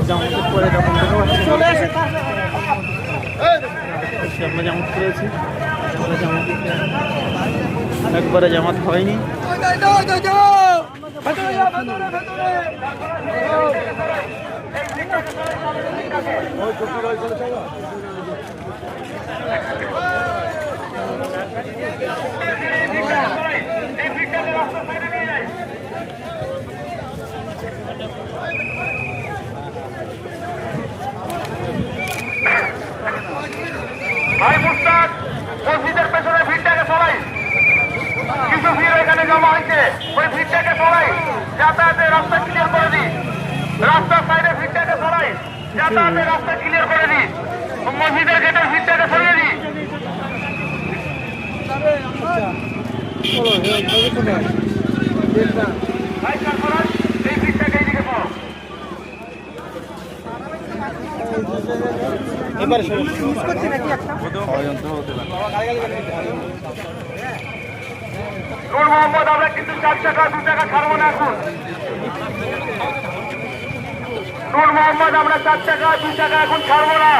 জামাতের পরে যখন চলে আসে আমরা জামাত করেছি, একবারে জামাত হয়নি। ভাই মুস্তাক মসজিদের পেছনে ভিড়টাকে সরাই, কিছু ভিড় এখানে জমা হয়েছে, ওই ভিড়টাকে সরাই, যাতায়াতের রাস্তা ক্লিয়ার করে দিই, রাস্তার সাইডে ভিড়টাকে সরাই, যাতায়াতের রাস্তা ক্লিয়ার করে দিই, মসজিদের গেটের ভিড়টাকে সরিয়ে দিই। এই ভিড়টাকে এইদিকে সরাও। এবারে নূর মোহাম্মদ আমরা কিন্তু 4 টাকা 2 টাকা ছাড়বো না এখন। নূর মোহাম্মদ আমরা 4 টাকা 2 টাকা এখন ছাড়বো না।